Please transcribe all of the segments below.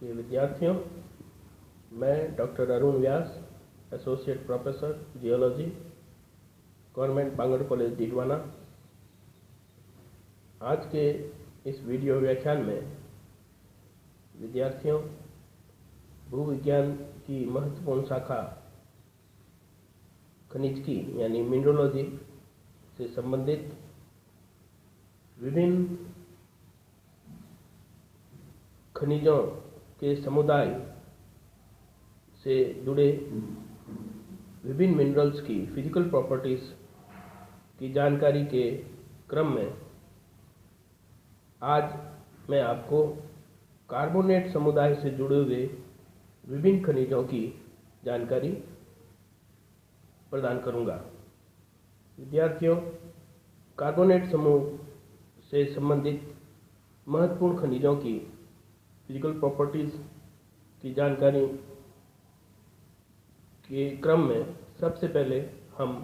प्रिय विद्यार्थियों, मैं doctor Arun Vyas, associate professor geology, government Bangur college Didwana. आज के इस वीडियो व्याख्यान में विद्यार्थियों भूविज्ञान की महत्वपूर्ण शाखा खनिज की यानी मिनरोलॉजी से संबंधित विभिन्न खनिजों के समुदाय से जुड़े विभिन्न मिनरल्स की फिजिकल प्रॉपर्टीज की जानकारी के क्रम में आज मैं आपको कार्बोनेट समुदाय से जुड़े हुए विभिन्न खनिजों की जानकारी प्रदान करूंगा। विद्यार्थियों, कार्बोनेट समूह से संबंधित महत्वपूर्ण खनिजों की फिजिकल प्रॉपर्टीज की जानकारी के क्रम में सबसे पहले हम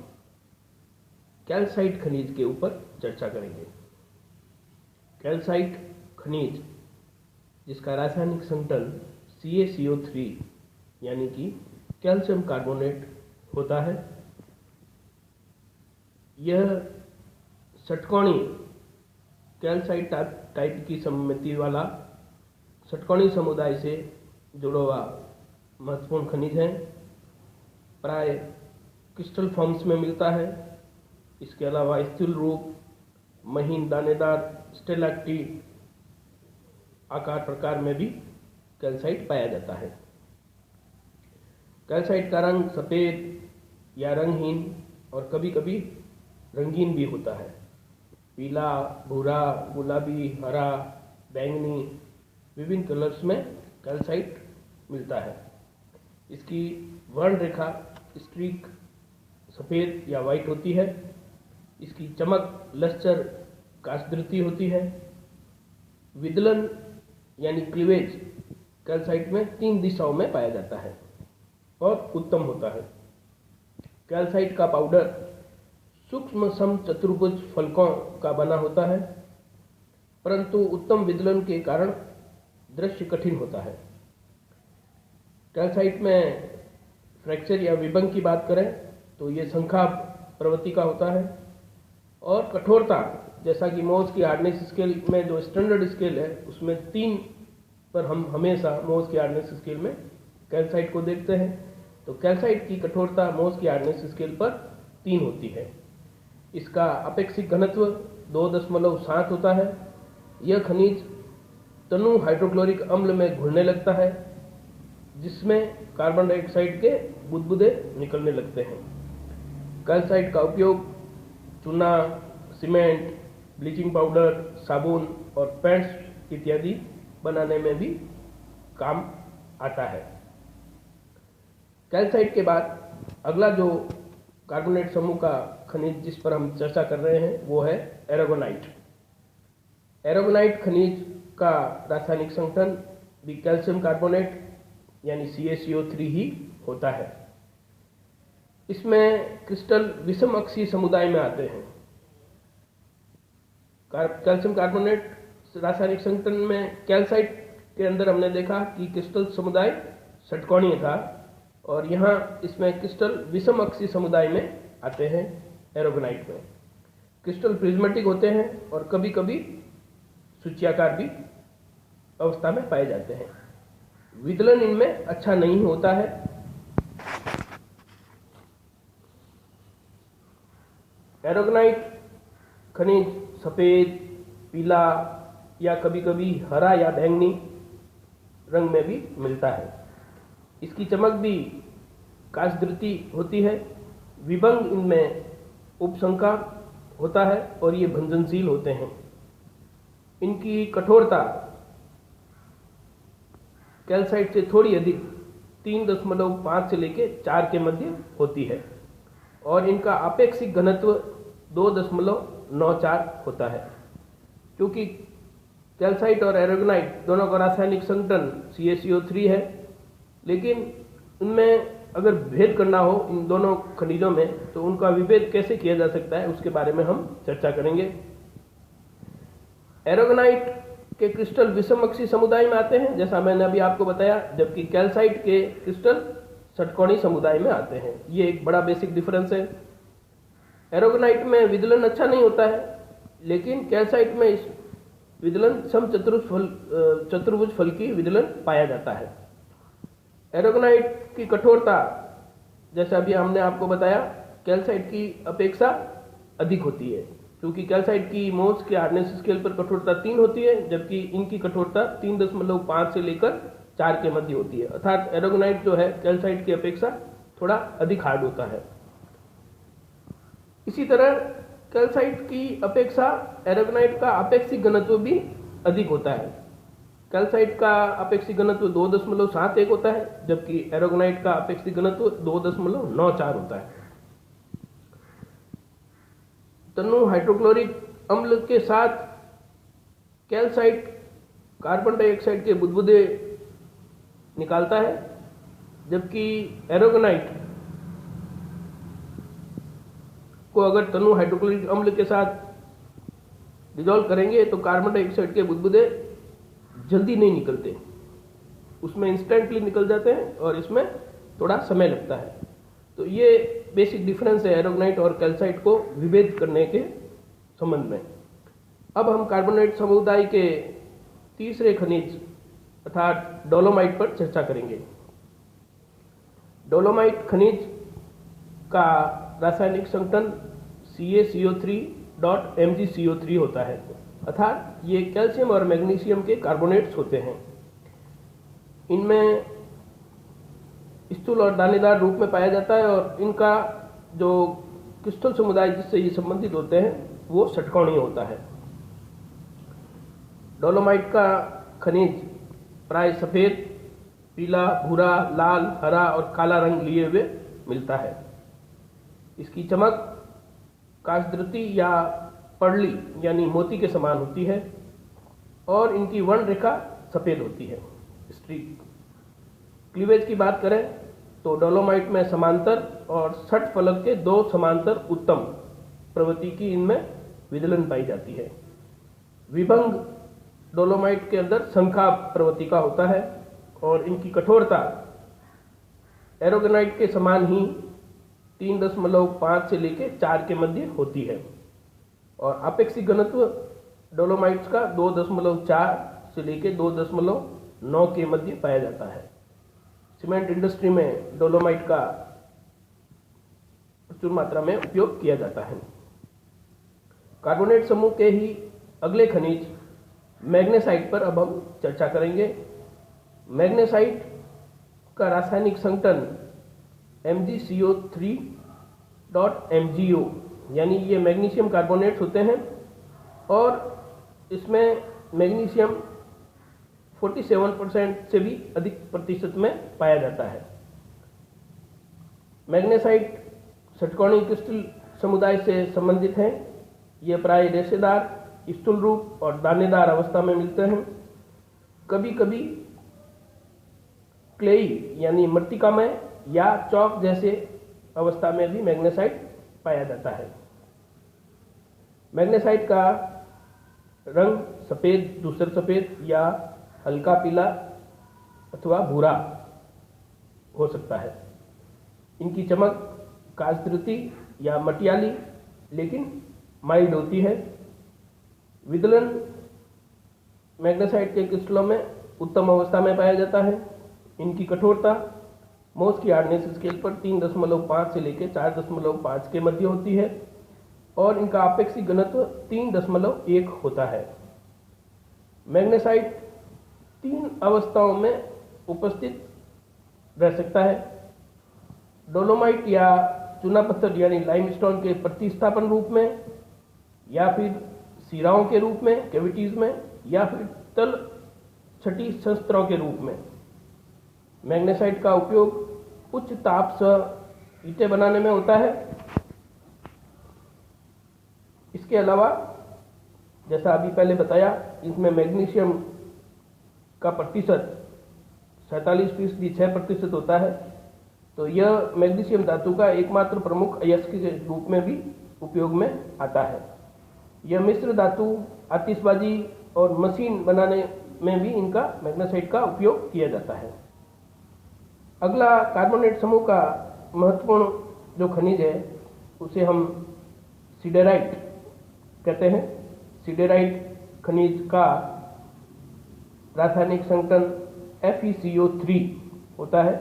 कैल्साइट खनिज के ऊपर चर्चा करेंगे। कैल्साइट खनिज जिसका रासायनिक संगठन CaCO3 यानी कि कैल्शियम कार्बोनेट होता है, यह षटकोणी कैल्साइट टाइप की सममिति वाला षटकोणी समुदाय से जुड़ा हुआ महत्वपूर्ण खनिज है। प्राय क्रिस्टल फॉर्म्स में मिलता है। इसके अलावा स्थूल रूप, महीन दानेदार स्टेलाक्टाइट आकार प्रकार में भी कैल्साइट पाया जाता है। कैल्साइट का रंग सफ़ेद या रंगहीन और कभी कभी रंगीन भी होता है। पीला, भूरा, गुलाबी, हरा, बैंगनी विभिन्न कलर्स में कैल्साइट मिलता है। इसकी वर्ण रेखा स्ट्रीक सफ़ेद या वाइट होती है। इसकी चमक, लश्चर, काशदृति होती है। विदलन यानी क्लीवेज कैल्साइट में 3 दिशाओं में पाया जाता है और उत्तम होता है। कैल्साइट का पाउडर सूक्ष्म समचतुर्भुज फलकों का बना होता है, परंतु उत्तम विदलन के कारण दृश्य कठिन होता है। कैल्साइट में फ्रैक्चर या विभंग की बात करें तो ये शंखा प्रवृत्ति का होता है और कठोरता जैसा कि मोज की हार्डनेस स्केल में जो स्टैंडर्ड स्केल है उसमें 3 पर हम हमेशा मोज की हार्डनेस स्केल में कैल्साइट को देखते हैं। तो कैल्साइट की कठोरता मोज की हार्डनेस स्केल पर 3 होती है। इसका अपेक्षिक घनत्व 2.7 होता है। यह खनिज तनु हाइड्रोक्लोरिक अम्ल में घुलने लगता है, जिसमें कार्बन डाइऑक्साइड के बुदबुदे निकलने लगते हैं। कैल्साइट का उपयोग चूना, सीमेंट, ब्लीचिंग पाउडर, साबुन और पेंट्स इत्यादि बनाने में भी काम आता है। कैल्साइट के बाद अगला जो कार्बोनेट समूह का खनिज जिस पर हम चर्चा कर रहे हैं वो है एरागोनाइट। एरागोनाइट खनिज का रासायनिक संगठन भी कैल्शियम कार्बोनेट यानी CaCO3 ही होता है। इसमें क्रिस्टल विषम अक्षीय समुदाय में आते हैं। कैल्शियम कार्बोनेट रासायनिक संगठन में कैल्साइट के अंदर हमने देखा कि क्रिस्टल समुदाय षटकोणीय था और यहाँ इसमें क्रिस्टल विषम अक्षीय समुदाय में आते हैं। एरागोनाइट में क्रिस्टल प्रिज्मेटिक होते हैं और कभी कभी सूच्याकार भी अवस्था में पाए जाते हैं। विदलन इनमें अच्छा नहीं होता है। एरागोनाइट खनिज सफ़ेद, पीला या कभी कभी हरा या बैंगनी रंग में भी मिलता है। इसकी चमक भी काशदृति होती है। विभंग इनमें उपशंका होता है और ये भंजनशील होते हैं। इनकी कठोरता कैल्साइट से थोड़ी अधिक 3.5 से लेकर 4 के मध्य होती है और इनका अपेक्षिक घनत्व 2.94 होता है। क्योंकि कैल्साइट और एरागोनाइट दोनों का रासायनिक संगठन CaCO3 है, लेकिन इनमें अगर भेद करना हो इन दोनों खनिजों में तो उनका विभेद कैसे किया जा सकता है उसके बारे में हम चर्चा करेंगे। एरागोनाइट के क्रिस्टल विषमअक्षीय समुदाय में आते हैं, जैसा मैंने अभी आपको बताया, जबकि कैल्साइट के क्रिस्टल षटकोणीय समुदाय में आते हैं। ये एक बड़ा बेसिक डिफरेंस है। एरोगोनाइट में विदलन अच्छा नहीं होता है, लेकिन कैल्साइट में इस विदलन चतुर्भुज फल की विदलन पाया जाता है। एरोगोनाइट की कठोरता, जैसा अभी हमने आपको बताया, कैल्साइट की अपेक्षा अधिक होती है, क्योंकि कैल्साइट की मोल्स के हार्डनेस स्केल पर कठोरता 3 होती है, जबकि इनकी कठोरता 3.5 से लेकर 4 के मध्य होती है। अर्थात एरोगोनाइट जो है कैल्साइट की अपेक्षा थोड़ा अधिक हार्ड होता है। इसी तरह कैल्साइट की अपेक्षा एरोगोनाइट का अपेक्षिक घनत्व भी अधिक होता है। कैल्साइट का अपेक्षिक घनत्व 2.71 होता है, जबकि एरोगोनाइट का अपेक्षिक घनत्व 2.94 होता है। तनु हाइड्रोक्लोरिक अम्ल के साथ कैल्साइट कार्बन डाइऑक्साइड के बुदबुदे निकालता है, जबकि एरोगोनाइट को अगर तनु हाइड्रोक्लोरिक अम्ल के साथ डिजोल्व करेंगे तो कार्बन डाइऑक्साइड के बुदबुदे जल्दी नहीं निकलते, उसमें इंस्टेंटली निकल जाते हैं और इसमें थोड़ा समय लगता है। तो ये बेसिक डिफरेंस है एरोगोनाइट और कैल्साइट को विभेद करने के संबंध में। अब हम कार्बोनेट समुदाय के तीसरे खनिज अर्थात डोलोमाइट पर चर्चा करेंगे। डोलोमाइट खनिज का रासायनिक संगठन CaCO3.MgCO3 होता है, अर्थात ये कैल्शियम और मैग्नीशियम के कार्बोनेट्स होते हैं। इनमें स्थूल और दानेदार रूप में पाया जाता है और इनका जो क्रिस्टल समुदाय जिससे ये संबंधित होते हैं वो षटकोणीय होता है। डोलोमाइट का खनिज प्राय सफेद, पीला, भूरा, लाल, हरा और काला रंग लिए हुए मिलता है। इसकी चमक काशद्रुति या पर्ली यानी मोती के समान होती है और इनकी वर्ण रेखा सफेद होती है, स्ट्रीक। क्लीवेज की बात करें तो डोलोमाइट में समांतर और षट फलक के 2 समांतर उत्तम प्रवृत्ति की इनमें विदलन पाई जाती है। विभंग डोलोमाइट के अंदर शंखा प्रवृत्ति का होता है और इनकी कठोरता एरोगोनाइट के समान ही 3.5 से लेकर 4 के मध्य होती है और अपेक्षिक घनत्व डोलोमाइट्स का 2.4 से लेकर 2.9 के मध्य पाया जाता है। सीमेंट इंडस्ट्री में डोलोमाइट का प्रचुर मात्रा में उपयोग किया जाता है। कार्बोनेट समूह के ही अगले खनिज मैग्नेसाइट पर अब हम चर्चा करेंगे। मैग्नेसाइट का रासायनिक संगठन MgCO3.MgO यानी ये मैग्नीशियम कार्बोनेट्स होते हैं और इसमें मैग्नीशियम 47% से भी अधिक प्रतिशत में पाया जाता है। मैग्नेसाइट षटकोणीय क्रिस्टल समुदाय से संबंधित हैं। ये प्राय रेशेदार, स्थूल रूप और दानेदार अवस्था में मिलते हैं। कभी कभी क्लेई यानी मृत्तिकामय या चौक जैसे अवस्था में भी मैग्नेसाइट पाया जाता है। मैग्नेसाइट का रंग सफ़ेद, धूसर सफ़ेद या हल्का पीला अथवा भूरा हो सकता है। इनकी चमक काशद्रुति या मटियाली लेकिन माइल्ड होती है। विदलन मैग्नेसाइट के क्रिस्टलों में उत्तम अवस्था में पाया जाता है। इनकी कठोरता मोल्स की हार्डनेस स्केल पर 3.5 से लेकर 4.5 के मध्य होती है और इनका अपेक्षिक घनत्व 3.1 होता है। मैग्नेसाइट 3 अवस्थाओं में उपस्थित रह सकता है। डोलोमाइट या चूना पत्थर यानी लाइमस्टोन के प्रतिस्थापन रूप में, या फिर सिराओं के रूप में कैविटीज में, या फिर तल छठी शस्त्रों के रूप में। मैग्नेसाइट का उपयोग उच्च ताप से ईंटें बनाने में होता है। इसके अलावा जैसा अभी पहले बताया, इसमें मैग्नीशियम का प्रतिशत 47% 6% होता है। तो यह मैग्नीशियम धातु का एकमात्र प्रमुख अयस्क के रूप में भी उपयोग में आता है। यह मिश्र धातु आतिशबाजी और मशीन बनाने में भी इनका मैग्नेसाइट का उपयोग किया जाता है। अगला कार्बोनेट समूह का महत्वपूर्ण जो खनिज है उसे हम सिडेराइट कहते हैं। सिडेराइट खनिज का रासायनिक संगठन FeCO3 होता है,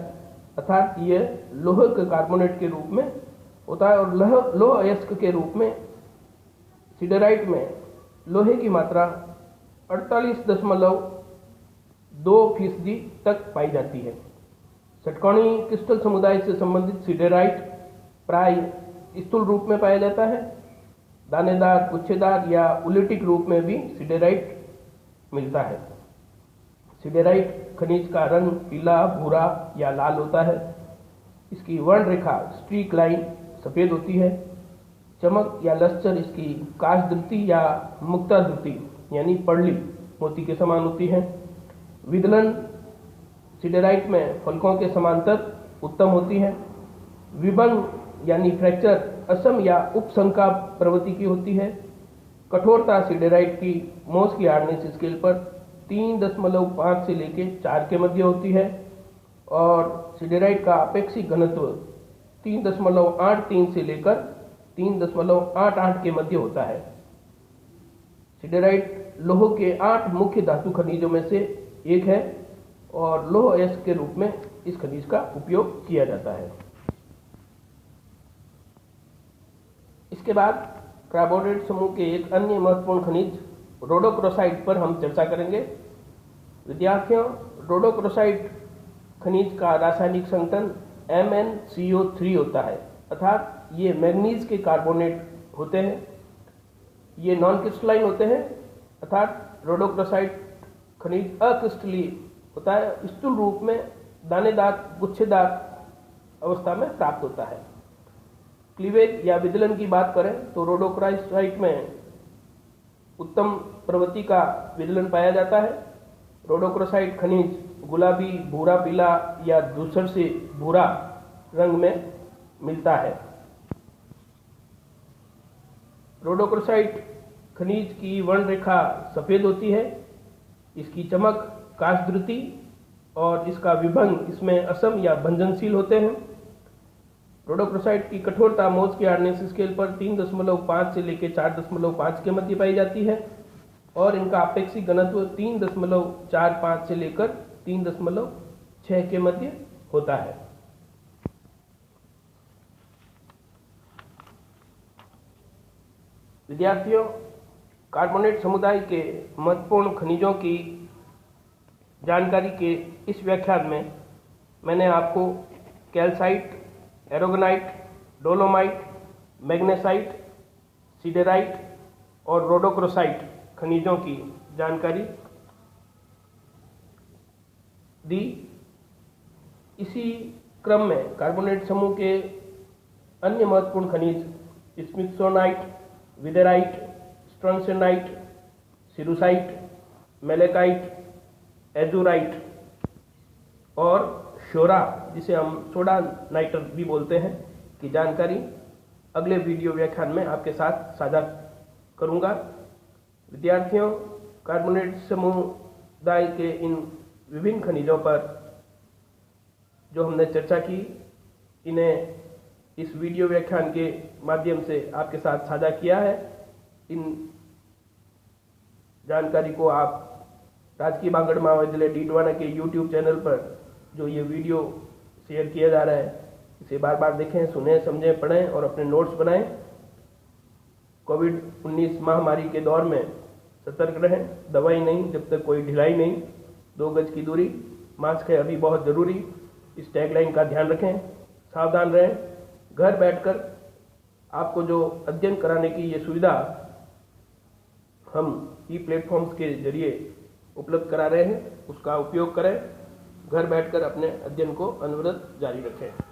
अर्थात यह लोह के कार्बोनेट के रूप में होता है और लोह अयस्क के रूप में सिडेराइट में लोहे की मात्रा 48.2% तक पाई जाती है। षटकोणीय क्रिस्टल समुदाय से संबंधित सिडेराइट प्राय स्थूल रूप में पाया जाता है। दानेदार, गुच्छेदार या उलिटिक रूप में भी सिडेराइट मिलता है। सिडेराइट खनिज का रंग पीला, भूरा या लाल होता है। इसकी वर्ण रेखा स्ट्रीक लाइन सफेद होती है। चमक या लश्चर इसकी काशद्रुति या मुक्ताद्रुति यानी पर्ली मोती के समान होती है। विदलन सिडेराइट में फलकों के समांतर उत्तम होती है। विभंग यानी फ्रैक्चर असम या उपसंका प्रवृत्ति की होती है। कठोरता सिडेराइट की मोस की हार्डनेस स्केल पर 3.5 से लेकर 4 के मध्य होती है और सिडेराइट का अपेक्षिक घनत्व 3.83 से लेकर 3.88 के मध्य होता है। सिडेराइट लौह के 8 मुख्य धातु खनिजों में से एक है और लौह अयस्क के रूप में इस खनिज का उपयोग किया जाता है। इसके बाद कार्बोनेट समूह के एक अन्य महत्वपूर्ण खनिज रोडोक्रोसाइट पर हम चर्चा करेंगे। विद्यार्थियों, रोडोक्रोसाइट खनिज का रासायनिक संगठन MnCO3 होता है, अर्थात ये मैग्नीज के कार्बोनेट होते हैं। ये नॉन क्रिस्टलाइन होते हैं, अर्थात रोडोक्रोसाइट खनिज अक्रिस्टलीय होता है। स्थूल रूप में दानेदार, गुच्छेदार अवस्था में प्राप्त होता है। क्लीवेज या विदलन की बात करें तो रोडोक्रोसाइट में उत्तम प्रवृत्ति का विदलन पाया जाता है। रोडोक्रोसाइट खनिज गुलाबी, भूरा पीला या धूसर से भूरा रंग में मिलता है। रोडोक्रोसाइट खनिज की वर्ण रेखा सफेद होती है। इसकी चमक काशद्रुति और इसका विभंग इसमें असम या भंजनशील होते हैं। रोडोक्रोसाइट की कठोरता मोच की हार्डनेस स्केल पर 3.5 से लेकर 4.5 के मध्य पाई जाती है और इनका अपेक्षिक घनत्व 3.45 से लेकर 3.6 के मध्य होता है। विद्यार्थियों, कार्बोनेट समुदाय के महत्वपूर्ण खनिजों की जानकारी के इस व्याख्यान में मैंने आपको कैल्साइट, एरोगनाइट, डोलोमाइट, मैग्नेसाइट, सिडेराइट और रोडोक्रोसाइट खनिजों की जानकारी दी। इसी क्रम में कार्बोनेट समूह के अन्य महत्वपूर्ण खनिज स्मिथसोनाइट, विदेराइट, स्ट्रॉन्सेनाइट, सिरुसाइट, मेलेकाइट, एजुराइट और शोरा, जिसे हम सोडा नाइटर भी बोलते हैं, की जानकारी अगले वीडियो व्याख्यान में आपके साथ साझा करूंगा। विद्यार्थियों, कार्बोनेट समुदाय के इन विभिन्न खनिजों पर जो हमने चर्चा की, इन्हें इस वीडियो व्याख्यान के माध्यम से आपके साथ साझा किया है। इन जानकारी को आप राजकीय बांगड़ महाविद्यालय डीडवाना के YouTube चैनल पर जो ये वीडियो शेयर किया जा रहा है, इसे बार बार देखें, सुनें, समझें, पढ़ें और अपने नोट्स बनाएं। कोविड-19 महामारी के दौर में सतर्क रहें, दवाई नहीं जब तक कोई ढिलाई नहीं, 2 गज की दूरी, मास्क है अभी बहुत ज़रूरी, इस टैगलाइन का ध्यान रखें, सावधान रहें। घर बैठकर आपको जो अध्ययन कराने की ये सुविधा हम ई-प्लेटफॉर्म्स के जरिए उपलब्ध करा रहे हैं, उसका उपयोग करें। घर बैठकर अपने अध्ययन को अनवरत जारी रखें।